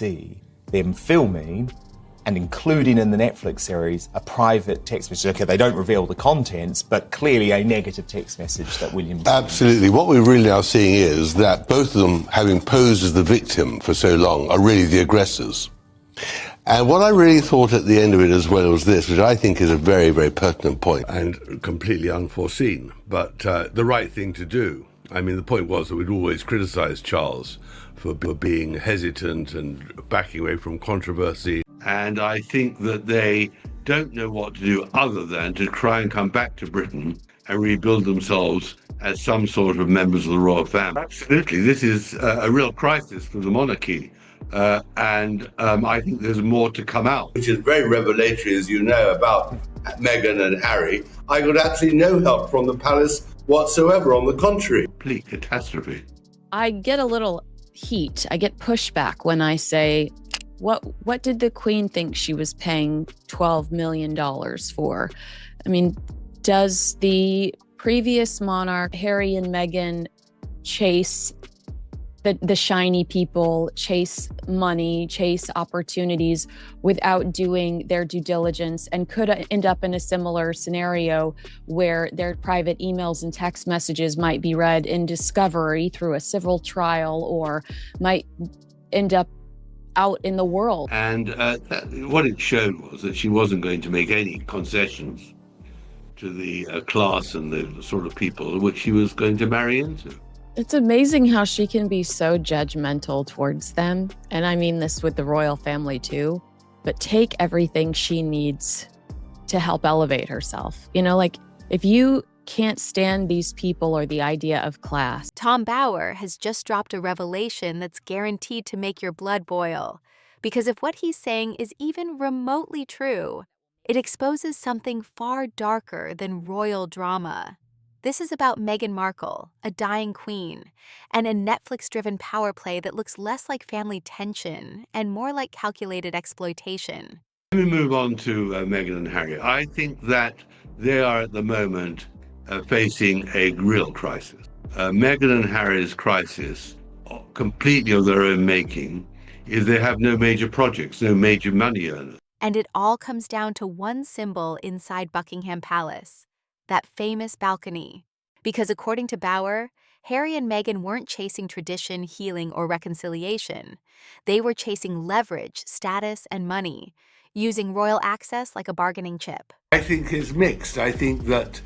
see them filming and including in the Netflix series a private text message. Okay, they don't reveal the contents, but clearly a negative text message that William... Absolutely. What we're really now seeing is that both of them, having posed as the victim for so long, are really the aggressors. And what I really thought at the end of it as well was this, which I think is a very, very pertinent point and completely unforeseen, but the right thing to do. I mean, the point was that we'd always criticised Charles for being hesitant and backing away from controversy. And I think that they don't know what to do other than to try and come back to Britain and rebuild themselves as some sort of members of the royal family. Absolutely, this is a real crisis for the monarchy. And I think there's more to come out. Which is very revelatory, as you know, about Meghan and Harry. I got absolutely no help from the palace whatsoever, on the contrary. Complete catastrophe. I get a little heat. I get pushback when I say, what did the Queen think she was paying $12 million for? I mean, does the previous monarch, Harry and Meghan, chase the shiny people, chase money, chase opportunities without doing their due diligence, and could end up in a similar scenario where their private emails and text messages might be read in discovery through a civil trial, or might end up out in the world. And what it showed was that she wasn't going to make any concessions to the class and the sort of people which she was going to marry into. It's amazing how she can be so judgmental towards them. And I mean this with the royal family too, but take everything she needs to help elevate herself. You know, like, if you can't stand these people or the idea of class. Tom Bower has just dropped a revelation that's guaranteed to make your blood boil. Because if what he's saying is even remotely true, it exposes something far darker than royal drama. This is about Meghan Markle, a dying queen, and a Netflix-driven power play that looks less like family tension and more like calculated exploitation. Let me move on to Meghan and Harry. I think that they are at the moment facing a real crisis. Meghan and Harry's crisis, completely of their own making, is they have no major projects, no major money earners. And it all comes down to one symbol inside Buckingham Palace. That famous balcony. Because according to Bower, Harry and Meghan weren't chasing tradition, healing, or reconciliation. They were chasing leverage, status, and money, using royal access like a bargaining chip. I think it's mixed. I think that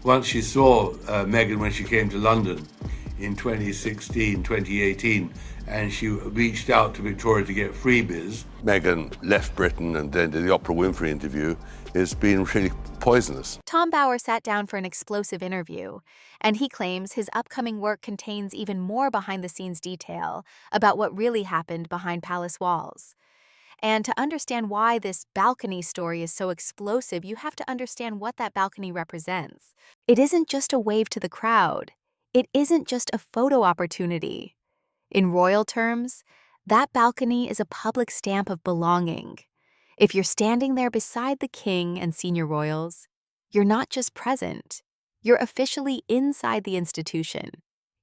once she saw Meghan when she came to London in 2016, 2018, and she reached out to Victoria to get freebies. Meghan left Britain and then did the Oprah Winfrey interview. It's been really poisonous. Tom Bower sat down for an explosive interview, and he claims his upcoming work contains even more behind-the-scenes detail about what really happened behind palace walls. And to understand why this balcony story is so explosive, you have to understand what that balcony represents. It isn't just a wave to the crowd. It isn't just a photo opportunity. In royal terms, that balcony is a public stamp of belonging. If you're standing there beside the king and senior royals, you're not just present. You're officially inside the institution.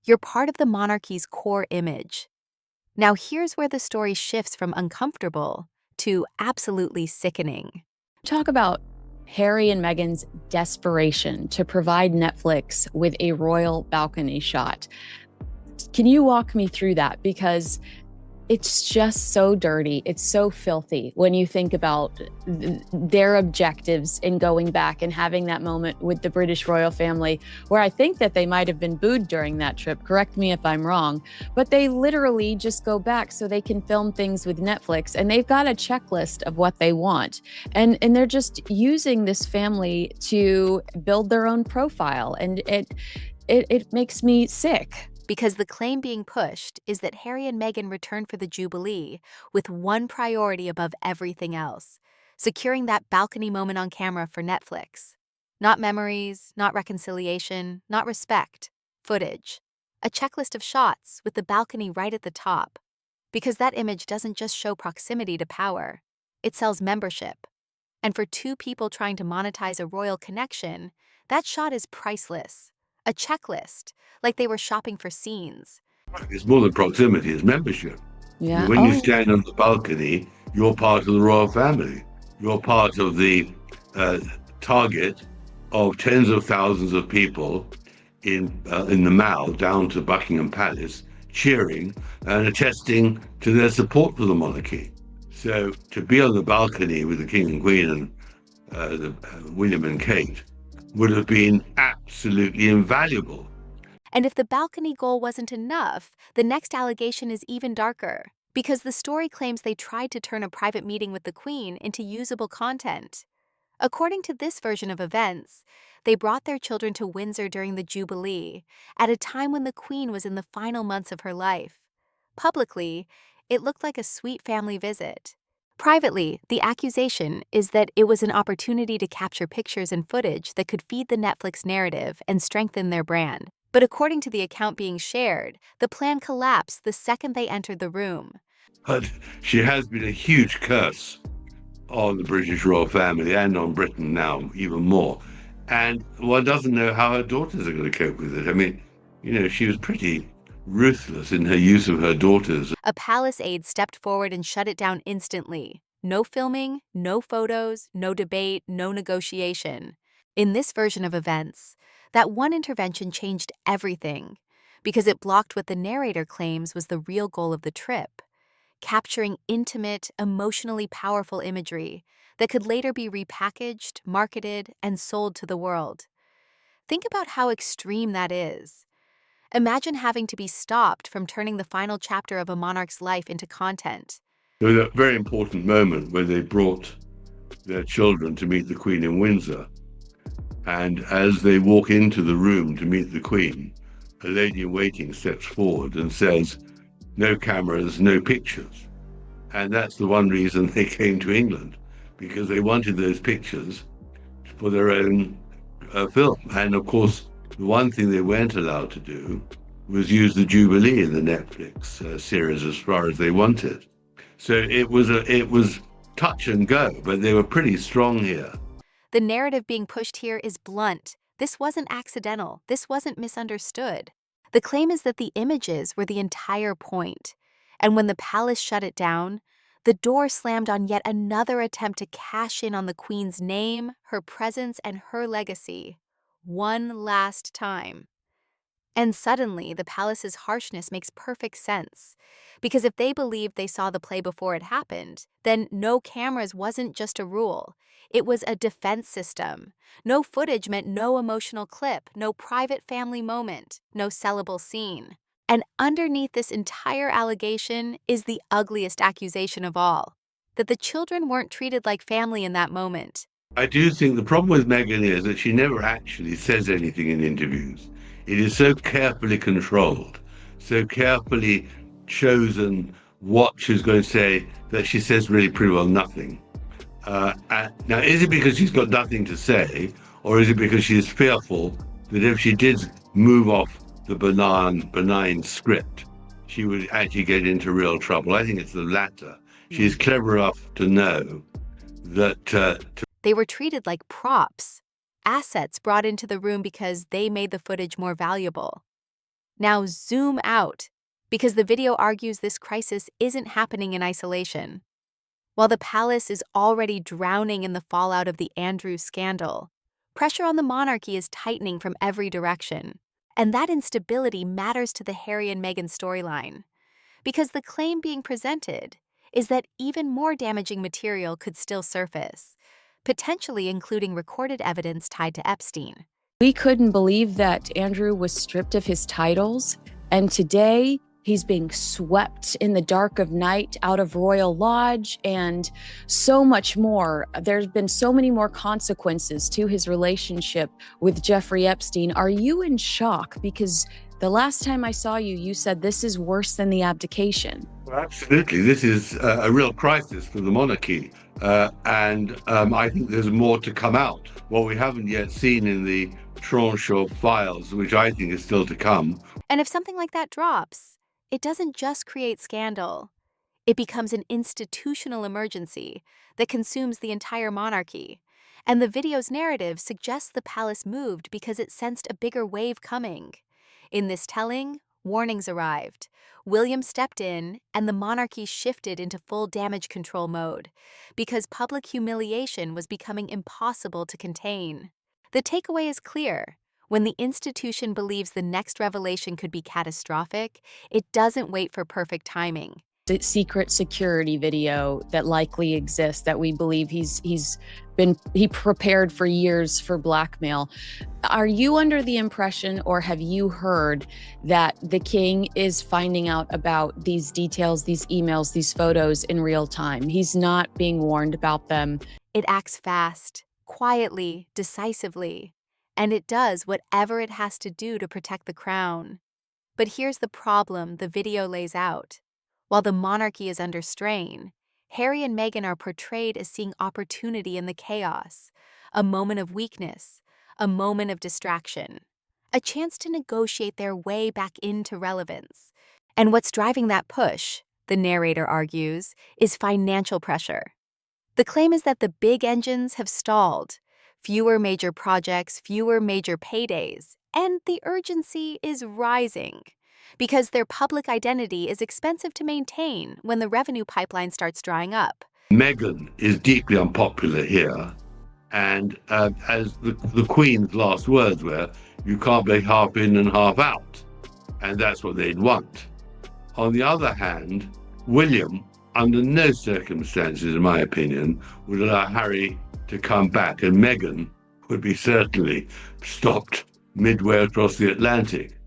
You're part of the monarchy's core image. Now here's where the story shifts from uncomfortable to absolutely sickening. Talk about Harry and Meghan's desperation to provide Netflix with a royal balcony shot. Can you walk me through that? Because it's just so dirty. It's so filthy when you think about their objectives in going back and having that moment with the British royal family, where I think that they might have been booed during that trip. Correct me if I'm wrong, but they literally just go back so they can film things with Netflix, and they've got a checklist of what they want. And they're just using this family to build their own profile. And it makes me sick. Because the claim being pushed is that Harry and Meghan returned for the Jubilee with one priority above everything else: securing that balcony moment on camera for Netflix. Not memories, not reconciliation, not respect. Footage. A checklist of shots with the balcony right at the top. Because that image doesn't just show proximity to power, it sells membership. And for two people trying to monetize a royal connection, that shot is priceless. A checklist, like they were shopping for scenes. It's more than proximity, it's membership. Yeah. When you Oh, stand on the balcony, you're part of the royal family. You're part of the target of tens of thousands of people in the Mall down to Buckingham Palace, cheering and attesting to their support for the monarchy. So to be on the balcony with the King and Queen and William and Kate would have been absolutely invaluable. And if the balcony goal wasn't enough, the next allegation is even darker, because the story claims they tried to turn a private meeting with the Queen into usable content. According to this version of events, they brought their children to Windsor during the Jubilee, at a time when the Queen was in the final months of her life. Publicly, it looked like a sweet family visit. Privately, the accusation is that it was an opportunity to capture pictures and footage that could feed the Netflix narrative and strengthen their brand. But according to the account being shared, the plan collapsed the second they entered the room. But she has been a huge curse on the British royal family and on Britain now even more. And one doesn't know how her daughters are going to cope with it. I mean, she was pretty ruthless in her use of her daughters. A palace aide stepped forward and shut it down instantly. No filming, no photos, no debate, no negotiation. In this version of events, that one intervention changed everything, because it blocked what the narrator claims was the real goal of the trip: capturing intimate, emotionally powerful imagery that could later be repackaged, marketed, and sold to the world. Think about how extreme that is. Imagine having to be stopped from turning the final chapter of a monarch's life into content. There was a very important moment where they brought their children to meet the Queen in Windsor. And as they walk into the room to meet the Queen, a lady in waiting steps forward and says, "No cameras, no pictures." And that's the one reason they came to England, because they wanted those pictures for their own film. And of course, the one thing they weren't allowed to do was use the Jubilee in the Netflix series as far as they wanted. So it was touch and go, but they were pretty strong here. The narrative being pushed here is blunt. This wasn't accidental. This wasn't misunderstood. The claim is that the images were the entire point. And when the palace shut it down, the door slammed on yet another attempt to cash in on the Queen's name, her presence, and her legacy. One last time. And suddenly, the palace's harshness makes perfect sense. Because if they believed they saw the play before it happened, then no cameras wasn't just a rule. It was a defense system. No footage meant no emotional clip, no private family moment, no sellable scene. And underneath this entire allegation is the ugliest accusation of all: that the children weren't treated like family in that moment. I do think the problem with Meghan is that she never actually says anything in interviews. It is so carefully controlled, so carefully chosen what she's going to say, that she says really pretty well nothing. Now, is it because she's got nothing to say, or is it because she is fearful that if she did move off the benign script, she would actually get into real trouble? I think it's the latter. She's clever enough to know that They were treated like props, assets brought into the room because they made the footage more valuable. Now zoom out, because the video argues this crisis isn't happening in isolation. While the palace is already drowning in the fallout of the Andrews scandal, pressure on the monarchy is tightening from every direction. And that instability matters to the Harry and Meghan storyline, because the claim being presented is that even more damaging material could still surface, potentially including recorded evidence tied to Epstein. we couldn't believe that Andrew was stripped of his titles, and today he's being swept in the dark of night out of Royal Lodge and so much more. There's been so many more consequences to his relationship with Jeffrey Epstein. Are you in shock? Because the last time I saw you, you said this is worse than the abdication. Well, absolutely, this is a real crisis for the monarchy. And I think there's more to come out. What we haven't yet seen in the tranche of files, which I think is still to come. And if something like that drops, it doesn't just create scandal. It becomes an institutional emergency that consumes the entire monarchy. And the video's narrative suggests the palace moved because it sensed a bigger wave coming. In this telling, warnings arrived. William stepped in, and the monarchy shifted into full damage control mode because public humiliation was becoming impossible to contain. The takeaway is clear. When the institution believes the next revelation could be catastrophic, it doesn't wait for perfect timing. The secret security video that likely exists that we believe he prepared for years for blackmail. Are you under the impression, or have you heard, that the king is finding out about these details, these emails, these photos in real time? He's not being warned about them. It acts fast, quietly, decisively, and it does whatever it has to do to protect the crown. But here's the problem the video lays out. While the monarchy is under strain, Harry and Meghan are portrayed as seeing opportunity in the chaos, a moment of weakness, a moment of distraction, a chance to negotiate their way back into relevance. And what's driving that push, the narrator argues, is financial pressure. The claim is that the big engines have stalled, fewer major projects, fewer major paydays, and the urgency is rising because their public identity is expensive to maintain when the revenue pipeline starts drying up. Meghan is deeply unpopular here, and as the Queen's last words were, you can't be half in and half out, and that's what they'd want. On the other hand, William, under no circumstances, in my opinion, would allow Harry to come back, and Meghan would be certainly stopped midway across the Atlantic.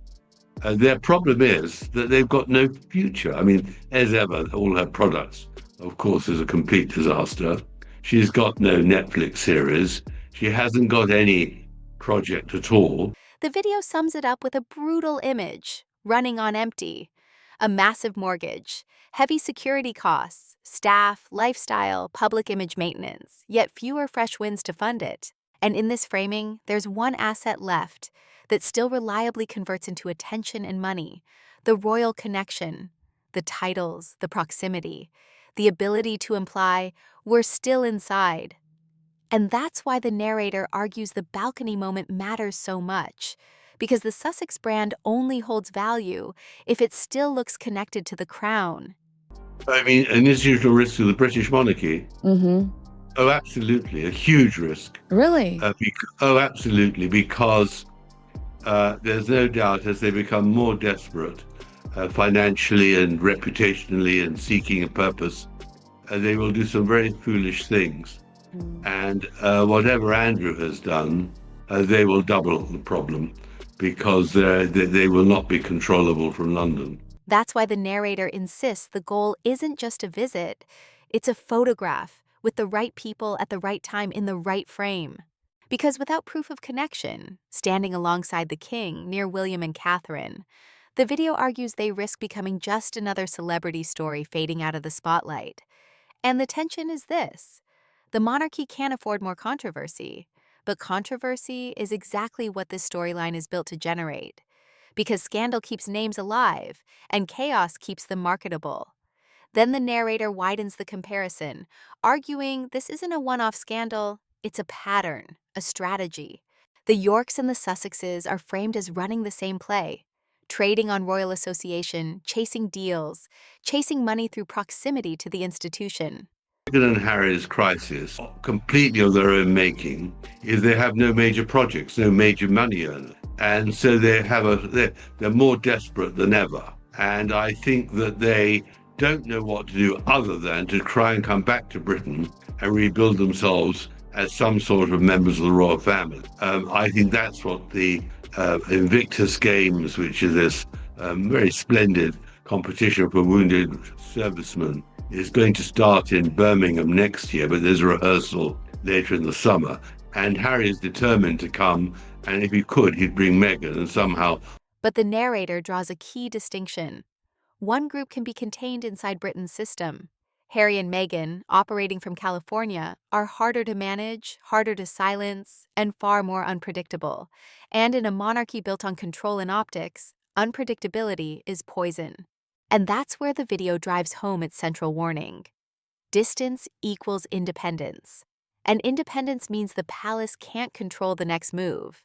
Their problem is that they've got no future. I mean, as ever, all her products, of course, is a complete disaster. She's got no Netflix series. She hasn't got any project at all. The video sums it up with a brutal image, running on empty. A massive mortgage, heavy security costs, staff, lifestyle, public image maintenance, yet fewer fresh wins to fund it. And in this framing, there's one asset left that still reliably converts into attention and money: the royal connection, the titles, the proximity, the ability to imply, we're still inside. And that's why the narrator argues the balcony moment matters so much, because the Sussex brand only holds value if it still looks connected to the crown. I mean, an institutional risk to the British monarchy. Mm-hmm. Oh, absolutely, a huge risk. Really? Absolutely, because there's no doubt as they become more desperate financially and reputationally and seeking a purpose, they will do some very foolish things. And whatever Andrew has done, they will double the problem because they will not be controllable from London. That's why the narrator insists the goal isn't just a visit, it's a photograph with the right people at the right time in the right frame. Because without proof of connection, standing alongside the king near William and Catherine, the video argues they risk becoming just another celebrity story fading out of the spotlight. And the tension is this: the monarchy can't afford more controversy, but controversy is exactly what this storyline is built to generate. Because scandal keeps names alive, and chaos keeps them marketable. Then the narrator widens the comparison, arguing this isn't a one-off scandal, it's a pattern, a strategy. The Yorks and the Sussexes are framed as running the same play, trading on royal association, chasing deals, chasing money through proximity to the institution. Meghan and Harry's crisis, completely of their own making, is they have no major projects, no major money earners. And so they're more desperate than ever. And I think that they don't know what to do other than to try and come back to Britain and rebuild themselves as some sort of members of the royal family. I think that's what the Invictus Games, which is this very splendid competition for wounded servicemen, is going to start in Birmingham next year, but there's a rehearsal later in the summer. And Harry is determined to come, and if he could, he'd bring Meghan and somehow. But the narrator draws a key distinction. One group can be contained inside Britain's system. Harry and Meghan, operating from California, are harder to manage, harder to silence, and far more unpredictable. And in a monarchy built on control and optics, unpredictability is poison. And that's where the video drives home its central warning. Distance equals independence. And independence means the palace can't control the next move.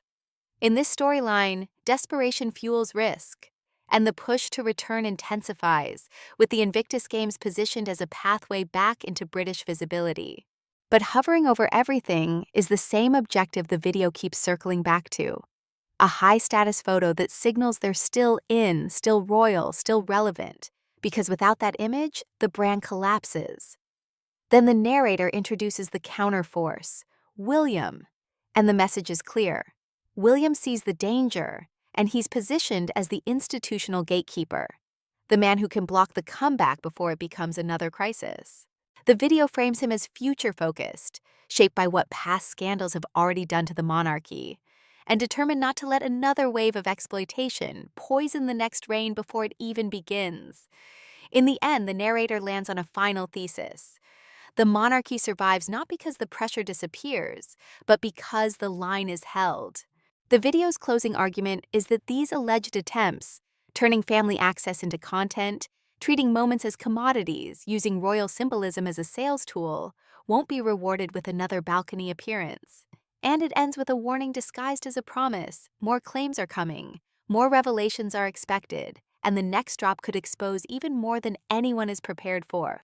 In this storyline, desperation fuels risk, and the push to return intensifies, with the Invictus Games positioned as a pathway back into British visibility. But hovering over everything is the same objective the video keeps circling back to: a high-status photo that signals they're still in, still royal, still relevant, because without that image, the brand collapses. Then the narrator introduces the counterforce, William, and the message is clear. William sees the danger, and he's positioned as the institutional gatekeeper, the man who can block the comeback before it becomes another crisis. The video frames him as future-focused, shaped by what past scandals have already done to the monarchy, and determined not to let another wave of exploitation poison the next reign before it even begins. In the end, the narrator lands on a final thesis. The monarchy survives not because the pressure disappears, but because the line is held. The video's closing argument is that these alleged attempts, turning family access into content, treating moments as commodities, using royal symbolism as a sales tool, won't be rewarded with another balcony appearance. And it ends with a warning disguised as a promise: more claims are coming, more revelations are expected, and the next drop could expose even more than anyone is prepared for.